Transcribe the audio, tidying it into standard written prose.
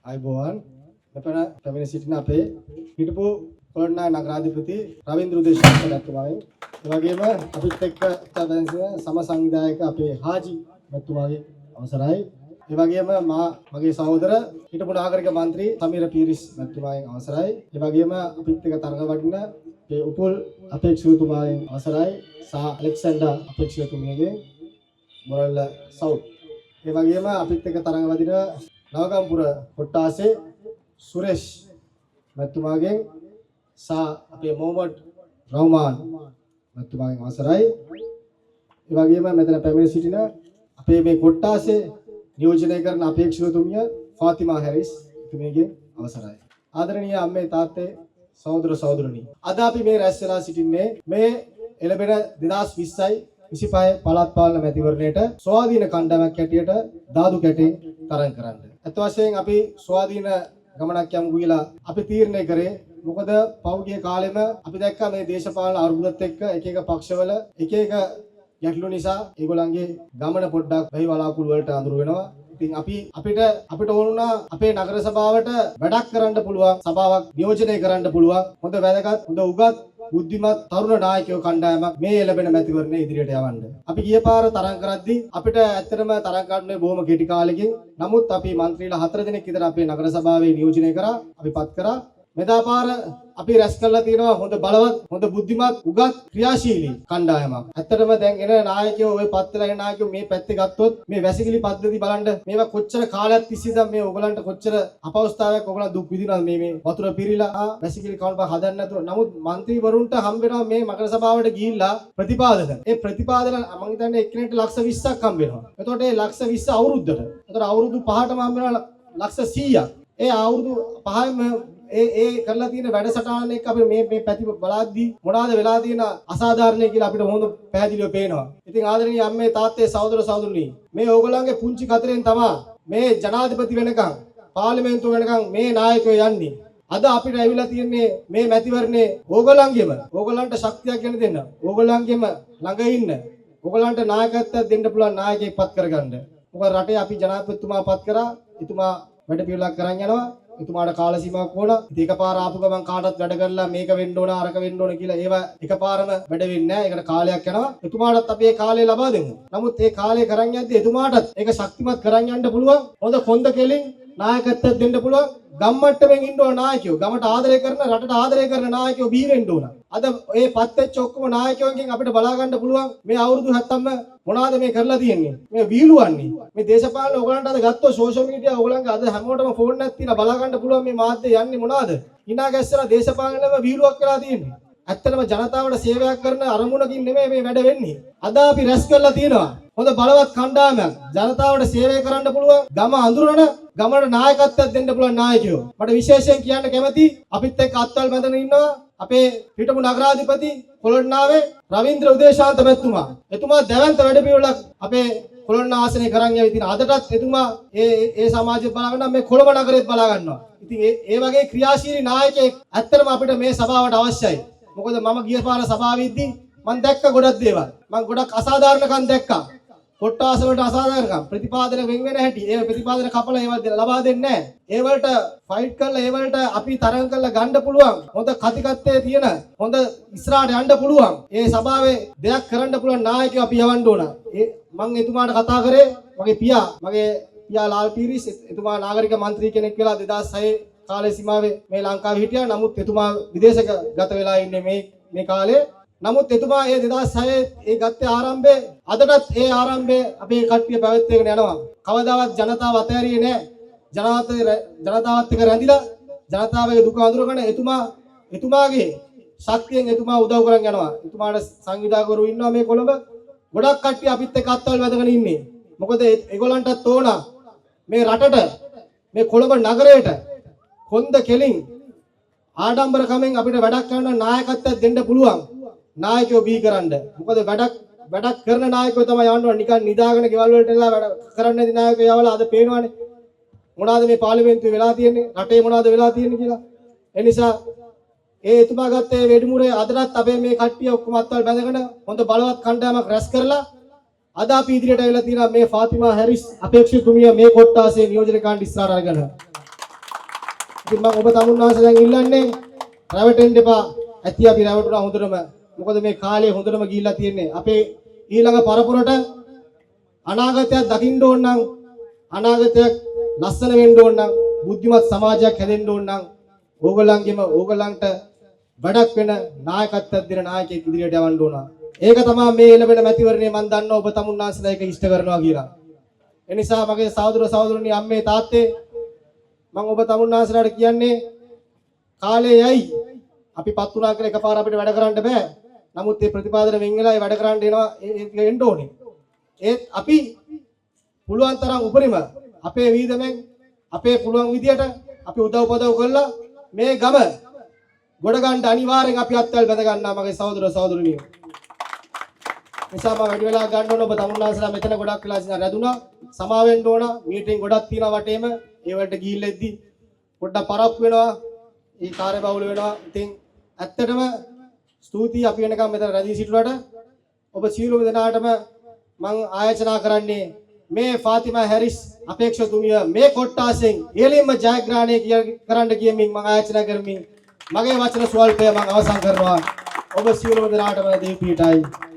අයිබෝවන් මෙතන පැමිණ සිටින අපේ හිටපු කොළොන්නාය නගරාධිපති රවීන්ද්‍ර උදේශාන්ත මැතිතුමායි ඒ වගේම අපිත් එක්ක සම සංවිධායක අපේ හාජි මැතිතුමාගේ අවසරයි ඒ වගේම මගේ සහෝදර හිටපු නාගරික මන්ත්‍රී සමීර පීරිස් මැතිතුමාගේ අවසරයි ඒ වගේම අපිත් එක්ක තරඟ වඩින ඒ උපුල් අපේක්ෂකතුමාගේ අවසරයි සහ ඇලෙක්සැන්ඩර් අපේක්ෂකතුමියගේ මොරල්ල සවුත් ඒ වගේම අපිත් එක්ක තරඟ වදින නවගම්පුර කොට්ටාසේ සුරේෂ් මැතිතුමාගෙන් සහ අපේ මොහමඩ් රහ්මාන් මැතිතුමාගෙන් අවසරයි. ඒ වගේම මෙතන පැමිණ සිටින අපේ මේ කොට්ටාසේ නියෝජනය කරන අපේක්ෂකතුමිය ෆාතිමා හැරිස් තුමියගෙන් අවසරයි. ආදරණීය අම්මේ තාත්තේ සහෝදර සහෝදරනි. අද අපි මේ රැස් වෙලා සිටින්නේ මේ එළඹෙන 2020යි 25 පළාත් පාලන මැතිවරණයට ස්වාධීන කණ්ඩායමක් හැටියට දාදු කැටේ තරඟ කරන්න. අත් වශයෙන් අපි ස්වාධීන ගමනක් යමු කියලා අපි තීරණය කරේ. මොකද පෞද්ගලික කාලෙම අපි දැක්කා මේ දේශපාලන අරුබුදත් එක්ක එක පක්ෂවල එක ගැටලු නිසා ඒගොල්ලන්ගේ ගමන පොඩ්ඩක් වෙයි වලාකුළු වලට අඳුර වෙනවා. ඉතින් අපිට ඕන වුණා අපේ නගර සභාවට වැඩක් කරන්න පුළුවන් සභාවක් නියෝජනය කරන්න පුළුවන් හොඳ වැදගත් හොඳ උගත් බුද්ධිමත් තරුණ නායකයෝ කණ්ඩායමක් මේ එළඹෙන මැතිවරණයේ ඉදිරියට යවන්න. අපි ගිය පාර තරඟ කරද්දී අපිට ඇත්තටම තරඟ ගන්න බොහොම කෙටි කාලෙකින්. නමුත් අපි മന്ത്രിලා 4 දෙනෙක් විතර අපේ නගර සභාවේ නියෝජනය කරා. අපි පත් කරා. මෙදා පාර අපි රැස් කරලා තියෙනවා හොඳ බලවත් හොඳ බුද්ධිමත් උගත් ක්‍රියාශීලී කණ්ඩායමක්. ඇත්තටම දැන් එන නායකයෝ ওই පත් වෙලා එන නායකයෝ මේ පැත්තේ ගත්තොත් මේ වැසිකිලි පද්ධති බලන්න මේවා කොච්චර කාලයක් තිස්සේද මේ ඕගලන්ට කොච්චර අපහසුතාවයක් ඕගලන් දුක් විඳිනවද මේ වතුර පිරීලා වැසිකිලි කවුරුත් හදන්න නැතුව. නමුත් മന്ത്രിවරුන්ට හම්බ වෙනවා මේ මකර සභාවට ගිහිල්ලා ප්‍රතිපාදන. ඒ ප්‍රතිපාදන මම හිතන්නේ එක්කෙනෙක්ට ලක්ෂ 20ක් හම්බ වෙනවා. එතකොට ඒ ලක්ෂ 20 අවුරුද්දට. එතකොට අවුරුදු 5ටම හම්බ වෙනවා ලක්ෂ 100ක්. ඒ අවුරුදු 5ම ඒ කරලා තියෙන වැඩසටහන එක්ක අපි මේ පැති බලද්දී මොනවාද වෙලා තියෙන අසාධාරණේ කියලා අපිට හොඳ පැහැදිලිව පේනවා. ඉතින් ආදරණීය අම්මේ තාත්තේ සහෝදර සහෝදරනි මේ ඕගොල්ලන්ගේ පුංචි කතරෙන් තමයි මේ ජනාධිපති වෙනකන් පාර්ලිමේන්තුව වෙනකන් මේ නායකයෝ යන්නේ. අද අපිට ඇවිල්ලා තියෙන්නේ මේ මැතිවරණේ ඕගොල්ලන්ට ශක්තියක් ගෙන දෙන්න. ඕගොල්ලන්ගෙම ළඟ ඉන්න. ඕගොල්ලන්ට නායකත්වයක් දෙන්න පුළුවන් නායකයෙක් පත් කරගන්න. මොකද රටේ අපි ජනාධිපතිතුමා පත් කරා. එතුමා වැඩ පිළිවෙලක් කරන් යනවා. එතුමාට කාල සීමාවක් ඕන. ඉතින් එකපාර ආපු ගමන් කාටවත් වැඩ කරලා මේක වෙන්න ඕන අරක වෙන්න ඕන කියලා ඒවා එකපාරම වැඩ වෙන්නේ නැහැ. ඒකට කාලයක් යනවා. එතුමාටත් අපි ඒ කාලය ලබා දෙමු. නමුත් ඒ කාලය කරන් යද්දී එතුමාටත් ඒක ශක්තිමත් කරන් යන්න පුළුවන්. හොඳ කොන්ද කෙලින් නායකත්වයක් දෙන්න පුළුවන්. ගම්මට්ටමින් ඉන්න ඕන නායකයෝ. ගමට ආදරය කරන රටට ආදරය කරන නායකයෝ බිහි වෙන්න ඕන. අද මේ පත් වෙච්ච ඔක්කොම නායකයෝගෙන් අපිට බලා ගන්න පුළුවන් මේ අවුරුදු 70ම මොනවාද මේ කරලා තියෙන්නේ. මේ වීලුවන්නේ. මේ දේශපාලන ඕගලන්ට අද ගත්තොත් සෝෂල් මීඩියා ඕගලන්ගේ අද හැමෝටම ෆෝන් එකක් තියෙනවා බලා ගන්න පුළුවන් මේ මාධ්‍ය යන්නේ මොනවාද. hina ගැස්සලා දේශපාලනම වීලුවක් වෙලා තියෙන්නේ. ඇත්තටම ජනතාවට සේවයක් කරන අරමුණකින් නෙමෙයි මේ වැඩ වෙන්නේ. අද අපි රැස් කරලා තියෙනවා හොඳ බලවත් කණ්ඩායමක් ජනතාවට සේවය කරන්න පුළුවන් ගම අඳුරන ගමට නායකත්වයක් දෙන්න පුළුවන් නායකයෝ. මට විශේෂයෙන් කියන්න කැමති අපිත් එක්ක අත්වල බැඳගෙන ඉන්නවා අපේ හිටපු නගරාධිපති කොළොන්නාවේ රවීන්ද්‍ර උදේශාන්ත මැතිතුමා. එතුමා දැවැන්ත වැඩ පිළිවෙලක් අපේ කොළොන්න ආසනේ කරන් යවි තියෙන. අදටත් එතුමා ඒ සමාජය බලා ගන්නවා මේ කොළඹ නගරෙත් බලා ගන්නවා. ඉතින් ඒ වගේ ක්‍රියාශීලී නායකයෙක් ඇත්තටම අපිට මේ සභාවට අවශ්‍යයි. මොකද මම ගිය පාර සභාවෙද්දී මම දැක්ක ගොඩක් දේවල්. මම ගොඩක් අසාධාරණකම් දැක්කා. කොට්ටාස වලට අසාධාරණකම් ප්‍රතිපාදන වෙන් වෙන හැටි ඒ ප්‍රතිපාදන කපලා ඒවා ලබා දෙන්නේ නැහැ. ඒ වලට ෆයිට් කරලා ඒ වලට අපි තරඟ කරලා ගන්න පුළුවන්. හොඳ කතිකත්වයේ තියෙන හොඳ ඉස්සරහට යන්න පුළුවන්. ඒ සභාවේ දෙයක් කරන්න පුළුවන් නායකයෝ අපි යවන්න ඕන. මම එතුමාට කතා කරේ මගේ පියා ලාල් පීරිස් එතුමා නාගරික මන්ත්‍රී කෙනෙක් වෙලා 2006 කාලේ සීමාවේ මේ ලංකාවේ හිටියා. නමුත් එතුමා විදේශක ගත වෙලා ඉන්නේ මේ කාලේ. නමුත් එතුමා ඒ 2006 ඒ ගත්තේ ආරම්භයේ අදටත් ඒ ආරම්භයේ අපේ කට්ටිය පැවැත්වගෙන යනවා. කවදාවත් ජනතාව අතහැරියේ නැහැ. ජනතාවත් එක්ක රැඳිලා ජනතාවගේ දුක අඳුරගෙන එතුමාගේ ශක්තියෙන් එතුමා උදව් කරන් යනවා. එතුමාට සංවිධායකවරු ඉන්නවා මේ කොළඹ. ගොඩක් කට්ටිය අපිත් එක්ක අත්වල වැදගෙන ඉන්නේ. මොකද ඒගොල්ලන්ටත් ඕන මේ රටට මේ කොළඹ නගරයට කොන්ද කෙලින් ආඩම්බරකමෙන් අපිට වැඩක් කරන නායකත්වයක් දෙන්න පුළුවන්. නායකයෝ බිහි කරන්න. මොකද වැඩක් කරන නායකයෝ තමයි යවන්න නිකන් නිදාගෙන ගෙවල් වලට එලා වැඩ කරන්නේ නැති නායකයෝ යවලා අද පේනවනේ. මොනවාද මේ පාර්ලිමේන්තුවේ වෙලා තියෙන්නේ? රටේ මොනවාද වෙලා තියෙන්නේ කියලා. ඒ නිසා එතුමා ගත්තේ වෙඩිමුරේ අදටත් අපේ මේ කට්ටිය ඔක්කොම අත්වල බැඳගෙන හොඳ බලවත් කණ්ඩායමක් රැස් කරලා අද අපි ඉදිරියට ඇවිල්ලා තියෙනවා මේ ෆාතිමා හැරිස් අපේක්ෂිතුමිය මේ කොට්ටාසේ නියෝජනකාරන් ඉස්සරහට අරගෙන. ඉතින් මම ඔබ තමුන්වහන්සේ දැන් ඉල්ලන්නේ රැවටෙන්න එපා. ඇති අපි රැවටුණා හොඳටම. මොකද මේ කාලේ හොඳටම ගිහිල්ලා තියෙන්නේ. අපේ ඊළඟ පරපුරට අනාගතයක් දකින්න ඕන නම් අනාගතයක් ලස්සන වෙන්න ඕන නම් බුද්ධිමත් සමාජයක් හැදෙන්න ඕන නම් ඕගලන්ට වැඩක් වෙන නායකත්වයක් දෙන නායකයෙක් ඉදිරියට යවන්න ඕන. ඒක තමයි මේ ලැබෙන මැතිවරණය මම දන්නවා ඔබ තමුන්වහන්සේලා ඒක ඉෂ්ට කරනවා කියලා. ඒ නිසා මගේ සහෝදර සහෝදරනි අම්මේ තාත්තේ මම ඔබ තමුන්වහන්සේලාට කියන්නේ කාලේ යයි අපි පත් වුණා කියලා එකපාර අපිට වැඩ කරන්න බෑ. නමුත් මේ ප්‍රතිපාදන වෙන් වෙලා ඒ වැඩ කරන්න එන්න ඕනේ. ඒත් අපි පුළුවන් තරම් උපරිම අපේ වීදමෙන් අපේ පුළුවන් විදියට අපි උදව් පදව් කරලා මේ ගම ගොඩ ගන්න අනිවාර්යෙන් අපි අත්වල බැඳ ගන්නවා මගේ සහෝදර සහෝදරනියෝ. නිසා මම වැඩි වෙලා ගන්න ඕන ඔබ තමුන්වහන්සේලා මෙතන ගොඩක් වෙලා ඉඳලා රැඳුණා. සමාවෙන්න ඕන. මීටින් ගොඩක් තියෙනවා වටේම. ඒ වලට ගිහිල්ලා ඉද්දි පොඩ්ඩක් පරක්කු වෙනවා. ඒ කාර්ය බහුල වෙනවා. ඉතින් ඇත්තටම ස්තුතියි අපි වෙනකම් මෙතන රැඳී සිටුවට. ඔබ සියලුම දෙනාටම මම ආයෝජනා කරන්නේ මේ ෆාතිමා හැරිස් අපේක්ෂතුමිය මේ කොට්ටාසෙන් ඉහළින්ම ජයග්‍රහණය කරන්න කියමින් මම ආයෝජනා කරමින් මගේ වචන ස්වල්පය මම අවසන් කරනවා. ඔබ සියලුම දෙනාටම දීපීටයි